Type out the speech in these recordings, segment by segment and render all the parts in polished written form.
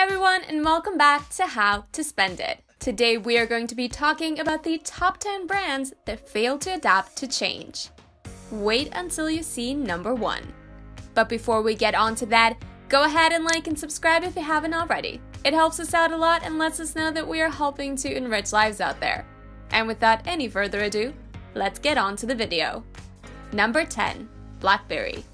everyone, and welcome back to How to Spend It. Today we are going to be talking about the top 10 brands that fail to adapt to change. Wait until you see number 1. But before we get on to that, go ahead and like and subscribe if you haven't already. It helps us out a lot and lets us know that we are helping to enrich lives out there. And without any further ado, let's get on to the video. Number 10. Blackberry.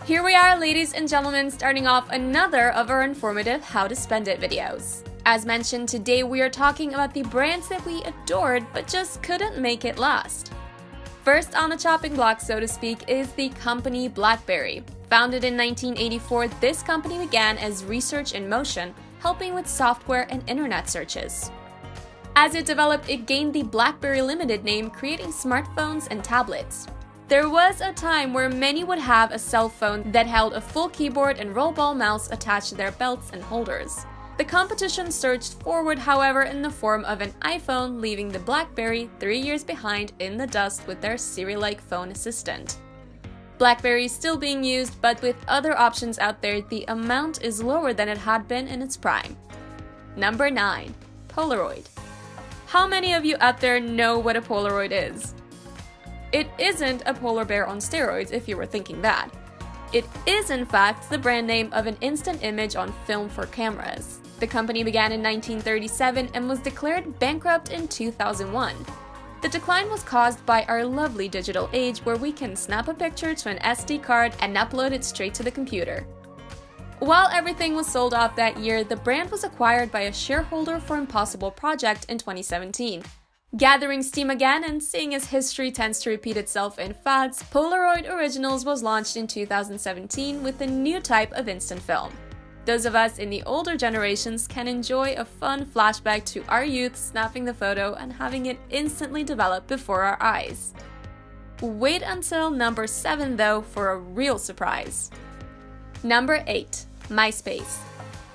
Here we are, ladies and gentlemen, starting off another of our informative How to Spend It videos. As mentioned, today we are talking about the brands that we adored but just couldn't make it last. First on the chopping block, so to speak, is the company Blackberry. Founded in 1984, this company began as Research in Motion, helping with software and internet searches. As it developed, it gained the Blackberry Limited name, creating smartphones and tablets. There was a time where many would have a cell phone that held a full keyboard and rollball mouse attached to their belts and holders. The competition surged forward, however, in the form of an iPhone, leaving the Blackberry 3 years behind in the dust with their Siri-like phone assistant. Blackberry is still being used, but with other options out there, the amount is lower than it had been in its prime. Number 9. Polaroid. How many of you out there know what a Polaroid is? It isn't a polar bear on steroids, if you were thinking that. It is, in fact, the brand name of an instant image on film for cameras. The company began in 1937 and was declared bankrupt in 2001. The decline was caused by our lovely digital age, where we can snap a picture to an SD card and upload it straight to the computer. While everything was sold off that year, the brand was acquired by a shareholder for Impossible Project in 2017. Gathering steam again, and seeing as history tends to repeat itself in fads, Polaroid Originals was launched in 2017 with a new type of instant film. Those of us in the older generations can enjoy a fun flashback to our youth snapping the photo and having it instantly develop before our eyes. Wait until number 7 though for a real surprise. Number 8. MySpace.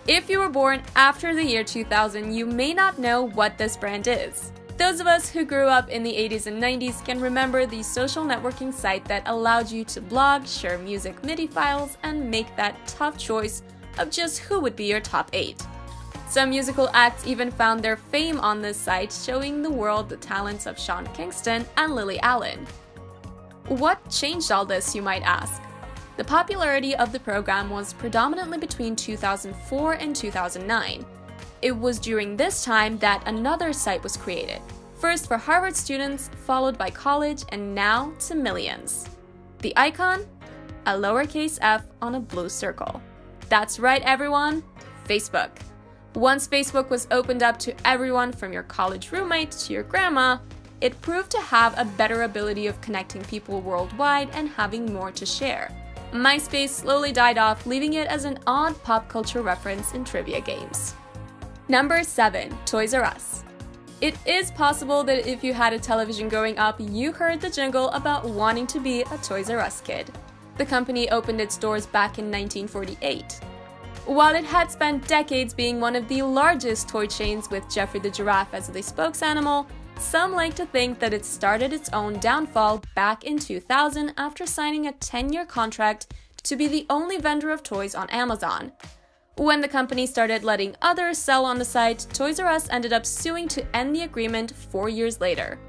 If you were born after the year 2000, you may not know what this brand is. Those of us who grew up in the 80s and 90s can remember the social networking site that allowed you to blog, share music MIDI files, and make that tough choice of just who would be your top 8. Some musical acts even found their fame on this site, showing the world the talents of Sean Kingston and Lily Allen. What changed all this, you might ask? The popularity of the program was predominantly between 2004 and 2009. It was during this time that another site was created, first for Harvard students, followed by college, and now to millions. The icon? A lowercase f on a blue circle. That's right, everyone, Facebook. Once Facebook was opened up to everyone from your college roommate to your grandma, it proved to have a better ability of connecting people worldwide and having more to share. MySpace slowly died off, leaving it as an odd pop culture reference in trivia games. Number 7. Toys R Us. It is possible that if you had a television growing up, you heard the jingle about wanting to be a Toys R Us kid. The company opened its doors back in 1948. While it had spent decades being one of the largest toy chains with Geoffrey the Giraffe as the spokesanimal, some like to think that it started its own downfall back in 2000 after signing a 10-year contract to be the only vendor of toys on Amazon. When the company started letting others sell on the site, Toys R Us ended up suing to end the agreement 4 years later.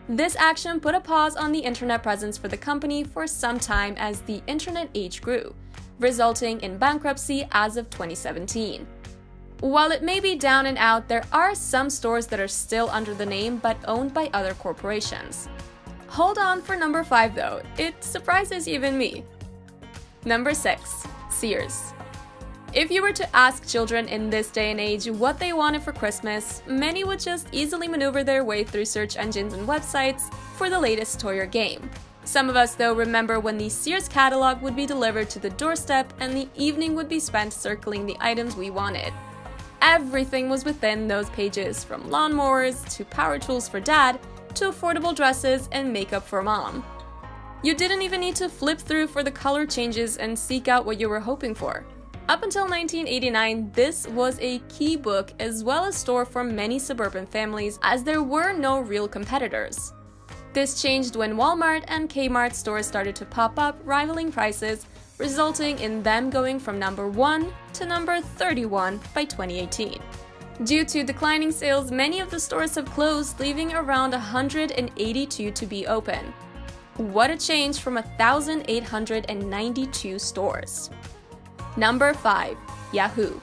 This action put a pause on the internet presence for the company for some time as the internet age grew, resulting in bankruptcy as of 2017. While it may be down and out, there are some stores that are still under the name but owned by other corporations. Hold on for number 5 though, it surprises even me. Number 6. Sears. If you were to ask children in this day and age what they wanted for Christmas, many would just easily maneuver their way through search engines and websites for the latest toy or game. Some of us, though, remember when the Sears catalog would be delivered to the doorstep and the evening would be spent circling the items we wanted. Everything was within those pages, from lawnmowers to power tools for dad to affordable dresses and makeup for mom. You didn't even need to flip through for the color changes and seek out what you were hoping for. Up until 1989, this was a key book as well as store for many suburban families, as there were no real competitors. This changed when Walmart and Kmart stores started to pop up, rivaling prices, resulting in them going from number 1 to number 31 by 2018. Due to declining sales, many of the stores have closed, leaving around 182 to be open. What a change from 1,892 stores. Number 5. Yahoo.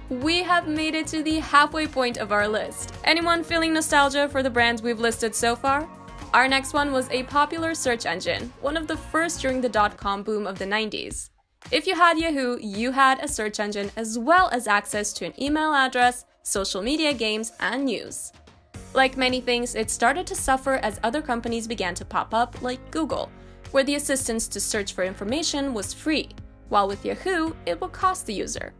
We have made it to the halfway point of our list. Anyone feeling nostalgia for the brands we've listed so far? Our next one was a popular search engine, one of the first during the dot-com boom of the 90s. If you had Yahoo, you had a search engine as well as access to an email address, social media, games, and news. Like many things, it started to suffer as other companies began to pop up, like Google, where the assistance to search for information was free, while with Yahoo, it would cost the user.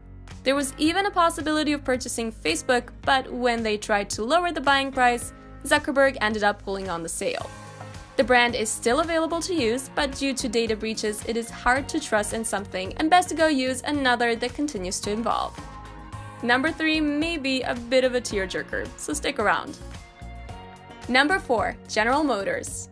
There was even a possibility of purchasing Facebook, but when they tried to lower the buying price, Zuckerberg ended up pulling on the sale. The brand is still available to use, but due to data breaches, it is hard to trust in something and best to go use another that continues to evolve. Number 3 may be a bit of a tearjerker, so stick around. Number 4. General Motors.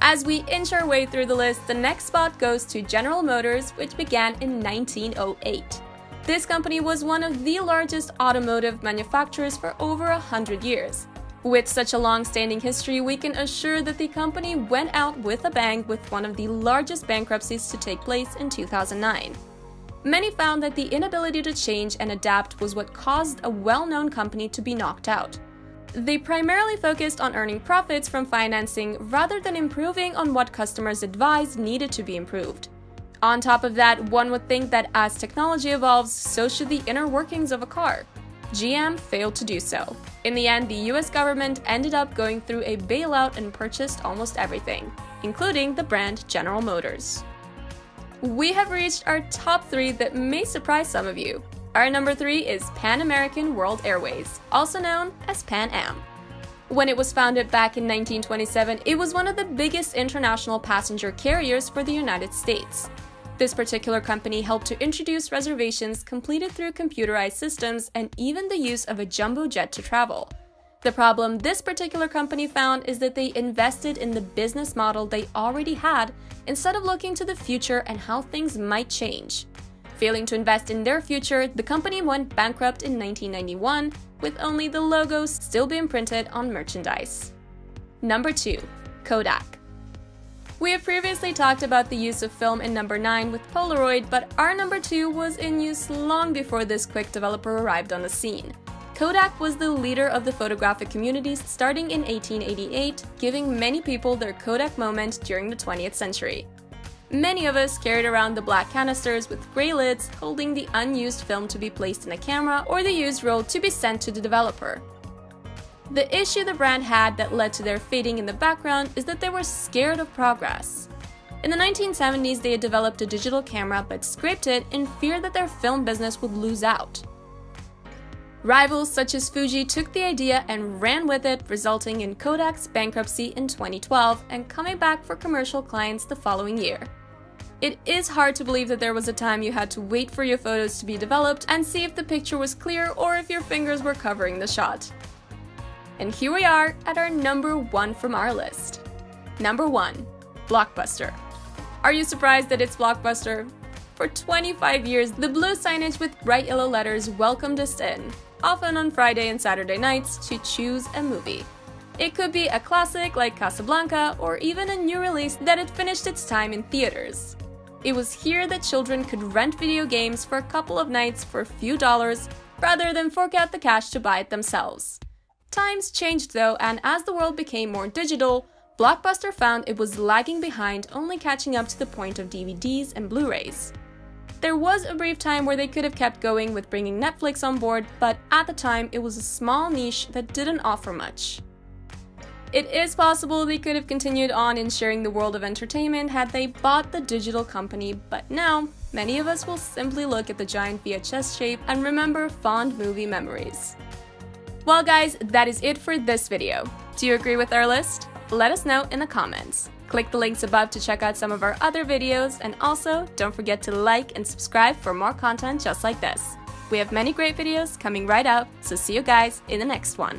As we inch our way through the list, the next spot goes to General Motors, which began in 1908. This company was one of the largest automotive manufacturers for over 100 years. With such a long-standing history, we can assure that the company went out with a bang with one of the largest bankruptcies to take place in 2009. Many found that the inability to change and adapt was what caused a well-known company to be knocked out. They primarily focused on earning profits from financing rather than improving on what customers advised needed to be improved. On top of that, one would think that as technology evolves, so should the inner workings of a car. GM failed to do so. In the end, the US government ended up going through a bailout and purchased almost everything, including the brand General Motors. We have reached our top 3 that may surprise some of you. Our number 3 is Pan American World Airways, also known as Pan Am. When it was founded back in 1927, it was one of the biggest international passenger carriers for the United States. This particular company helped to introduce reservations completed through computerized systems and even the use of a jumbo jet to travel. The problem this particular company found is that they invested in the business model they already had instead of looking to the future and how things might change. Failing to invest in their future, the company went bankrupt in 1991, with only the logos still being printed on merchandise. Number 2. Kodak. We have previously talked about the use of film in number 9 with Polaroid, but our number 2 was in use long before this quick developer arrived on the scene. Kodak was the leader of the photographic communities starting in 1888, giving many people their Kodak moment during the 20th century. Many of us carried around the black canisters with gray lids, holding the unused film to be placed in a camera or the used roll to be sent to the developer. The issue the brand had that led to their fading in the background is that they were scared of progress. In the 1970s, they had developed a digital camera but scrapped it in fear that their film business would lose out. Rivals such as Fuji took the idea and ran with it, resulting in Kodak's bankruptcy in 2012 and coming back for commercial clients the following year. It is hard to believe that there was a time you had to wait for your photos to be developed and see if the picture was clear or if your fingers were covering the shot. And here we are at our number 1 from our list. Number 1. Blockbuster. Are you surprised that it's Blockbuster? For 25 years, the blue signage with bright yellow letters welcomed us in, often on Friday and Saturday nights, to choose a movie. It could be a classic like Casablanca or even a new release that had finished its time in theaters. It was here that children could rent video games for a couple of nights for a few dollars rather than fork out the cash to buy it themselves. Times changed though, and as the world became more digital, Blockbuster found it was lagging behind, only catching up to the point of DVDs and Blu-rays. There was a brief time where they could have kept going with bringing Netflix on board, but at the time it was a small niche that didn't offer much. It is possible they could have continued on in sharing the world of entertainment had they bought the digital company, but now, many of us will simply look at the giant VHS shape and remember fond movie memories. Well guys, that is it for this video. Do you agree with our list? Let us know in the comments. Click the links above to check out some of our other videos, and also don't forget to like and subscribe for more content just like this. We have many great videos coming right up, so see you guys in the next one.